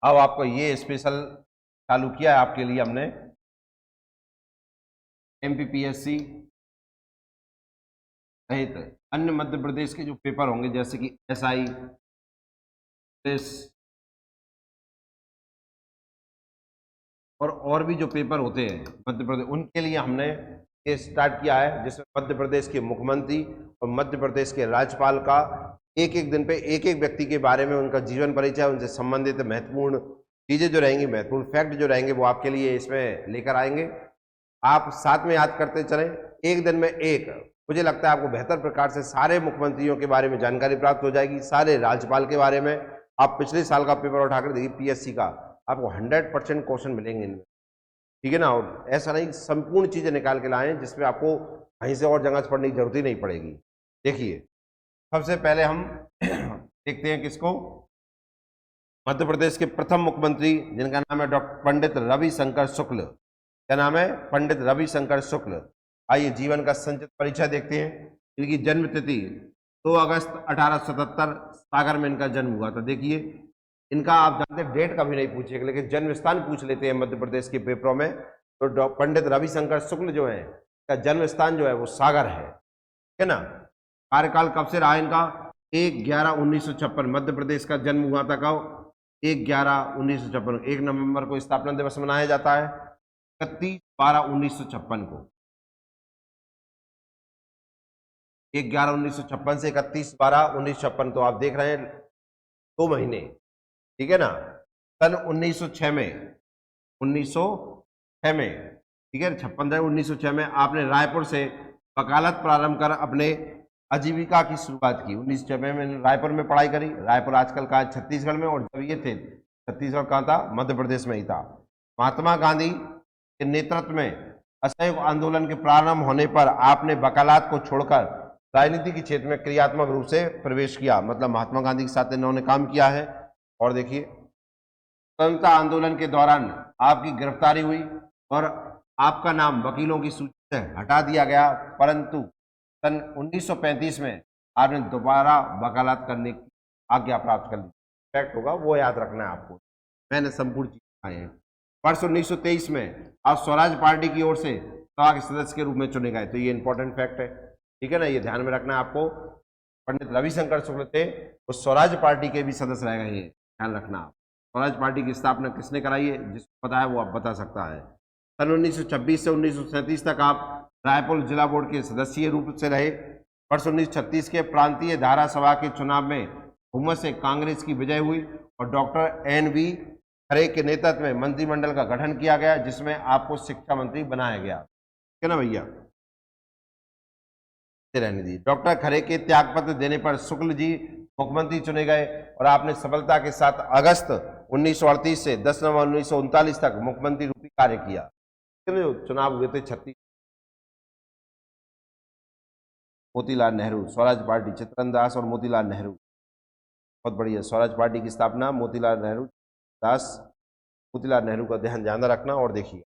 अब आपको ये स्पेशल चालू किया है आपके लिए हमने, एमपीपीएससी सहित अन्य मध्य प्रदेश के जो पेपर होंगे जैसे कि एसआई, और भी जो पेपर होते हैं मध्य प्रदेश, उनके लिए हमने ये स्टार्ट किया है, जिसमें मध्य प्रदेश के मुख्यमंत्री और मध्य प्रदेश के राज्यपाल का एक एक दिन पे एक एक व्यक्ति के बारे में, उनका जीवन परिचय, उनसे संबंधित महत्वपूर्ण चीजें जो रहेंगी, महत्वपूर्ण फैक्ट जो रहेंगे, वो आपके लिए इसमें लेकर आएंगे। आप साथ में याद करते चलें, एक दिन में एक, मुझे लगता है आपको बेहतर प्रकार से सारे मुख्यमंत्रियों के बारे में जानकारी प्राप्त हो जाएगी, सारे राज्यपाल के बारे में। आप पिछले साल का पेपर उठाकर देखिए पीएससी का, आपको 100% क्वेश्चन मिलेंगे इनमें, ठीक है ना। और ऐसा नहीं संपूर्ण चीजें निकाल के लाएं जिसमें आपको कहीं से और जगह से पढ़ने की जरूरत ही नहीं पड़ेगी। देखिए सबसे पहले हम देखते हैं किसको, मध्य प्रदेश के प्रथम मुख्यमंत्री जिनका नाम है डॉक्टर पंडित रविशंकर शुक्ल। क्या नाम है? पंडित रविशंकर शुक्ल। आइए जीवन का संक्षिप्त परिचय देखते हैं। इनकी जन्म तिथि 2 अगस्त 1877 सागर में इनका जन्म हुआ था। देखिए इनका आप जानते हैं डेट कभी नहीं पूछेगा, लेकिन जन्म स्थान पूछ लेते हैं मध्य प्रदेश के पेपरों में। तो पंडित रविशंकर शुक्ल जो है, का जन्म स्थान जो है वो सागर है, ठीक है ना। कार्यकाल कब से रहा इनका? 1/11/1956 मध्य प्रदेश का जन्म हुआ था। कब? 1/11/1956, 1 नवंबर को स्थापना दिवस मनाया जाता है। 31/12/1956 को, 1/11/1956 से 31/12/1956, तो आप देख रहे हैं 2 महीने, ठीक है ना। सन 1906 में, 1906 में, ठीक है, 56 में आपने रायपुर से वकालत प्रारंभ कर अपने आजीविका की शुरुआत की। 1906 में मैंने रायपुर में पढ़ाई करी। रायपुर आजकल का छत्तीसगढ़ में, और जब ये थे छत्तीसगढ़ कहाँ था? मध्य प्रदेश में ही था। महात्मा गांधी के नेतृत्व में असहयोग आंदोलन के प्रारंभ होने पर आपने वकालत को छोड़कर राजनीति के क्षेत्र में क्रियात्मक रूप से प्रवेश किया, मतलब महात्मा गांधी के साथ इन्होंने काम किया है। और देखिए स्वतंत्रता आंदोलन के दौरान आपकी गिरफ्तारी हुई और आपका नाम वकीलों की सूची से हटा दिया गया, परंतु सन 1935 में आपने दोबारा वकालत करने की आज्ञा प्राप्त कर ली। फैक्ट होगा वो याद रखना है आपको, मैंने संपूर्ण चीज बताई है। वर्ष 1923 में आप स्वराज पार्टी की ओर से सभा के सदस्य के रूप में चुने गए, तो ये इंपॉर्टेंट फैक्ट है, ठीक है ना, ये ध्यान में रखना है आपको। पंडित रविशंकर शुक्ल थे, वो स्वराज पार्टी के भी सदस्य रह गए, ध्यान रखना आप। स्वराज पार्टी की स्थापना किसने कराई है? जिसको पता है वो आप बता सकता है। सन 1926 से 1937 तक आप रायपुर जिला बोर्ड के सदस्यीय रूप से रहे। वर्ष 1936 के प्रांतीय धारा सभा के चुनाव में बहुमत से कांग्रेस की विजय हुई और डॉक्टर NV खरे के नेतृत्व में मंत्रिमंडल का गठन किया गया, जिसमें आपको शिक्षा मंत्री बनाया गया, ठीक है ना भैया। रहने दी। डॉक्टर खरे के त्यागपत्र देने पर शुक्ल जी मुख्यमंत्री चुने गए और आपने सफलता के साथ अगस्त 1938 से 10 नवंबर 1939 तक मुख्यमंत्री रूपी कार्य किया। चुनाव हुए थे 36। मोतीलाल नेहरू, स्वराज पार्टी, चित्तरंजन दास और मोतीलाल नेहरू, बहुत बढ़िया। स्वराज पार्टी की स्थापना मोतीलाल नेहरू का ध्यान ज्यादा रखना। और देखिए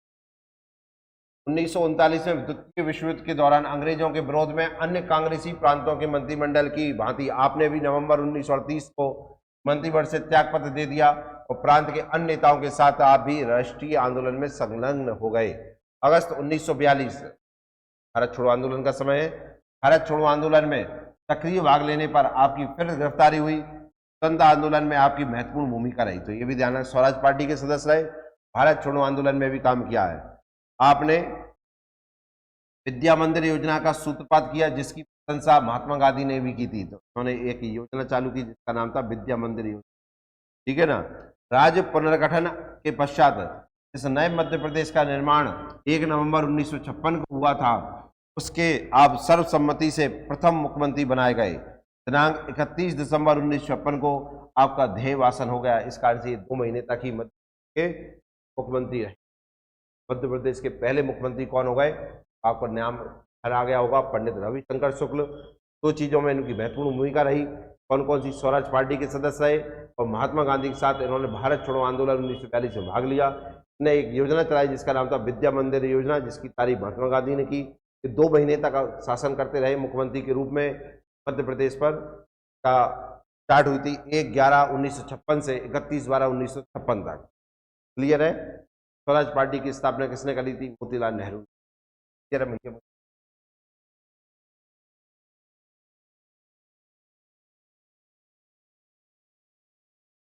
1939 में द्वितीय विश्व युद्ध के दौरान अंग्रेजों के विरोध में अन्य कांग्रेसी प्रांतों के मंत्रिमंडल की भांति आपने भी नवंबर 1938 को मंत्रिमंडल से त्यागपत्र दे दिया और प्रांत के अन्य नेताओं के साथ आप भी राष्ट्रीय आंदोलन में संलग्न हो गए। अगस्त 1942 भारत छोड़ो आंदोलन का समय है। भारत छोड़ो आंदोलन में सक्रिय भाग लेने पर आपकी फिर गिरफ्तारी हुई। स्वतंत्रता आंदोलन में आपकी महत्वपूर्ण भूमिका रही, तो ये भी ध्यान है। स्वराज पार्टी के सदस्य रहे, भारत छोड़ो आंदोलन में भी काम किया है। आपने विद्या मंदिर योजना का सूत्रपात किया, जिसकी प्रशंसा महात्मा गांधी ने भी की थी। तो उन्होंने एक योजना चालू की जिसका नाम था विद्या मंदिर योजना, ठीक है ना। राज्य पुनर्गठन के पश्चात इस नए मध्य प्रदेश का निर्माण 1 नवंबर 1956 को हुआ था, उसके आप सर्वसम्मति से प्रथम मुख्यमंत्री बनाए गए। दिनांक 31 दिसंबर 1956 को आपका ध्येय वासन हो गया। इस कारण से 2 महीने तक ही मध्य के मुख्यमंत्री रहे। मध्य प्रदेश के पहले मुख्यमंत्री कौन हो गए? आपका नाम हरा गया होगा, पंडित रविशंकर शुक्ल। 2 चीजों में इनकी महत्वपूर्ण भूमिका रही। कौन कौन सी? स्वराज पार्टी के सदस्य रहे और महात्मा गांधी के साथ इन्होंने भारत छोड़ो आंदोलन 1942 में भाग लिया। ने एक योजना चलाई जिसका नाम था विद्या मंदिर योजना, जिसकी तारीफ महात्मा गांधी ने की। 2 महीने तक शासन करते रहे मुख्यमंत्री के रूप में। मध्य प्रदेश पर का स्टार्ट हुई थी 1/11/1956 से 31/12/1956 तक। क्लियर है? स्वराज पार्टी की स्थापना किसने करी थी? मोतीलाल नेहरू। क्लियर है भैया?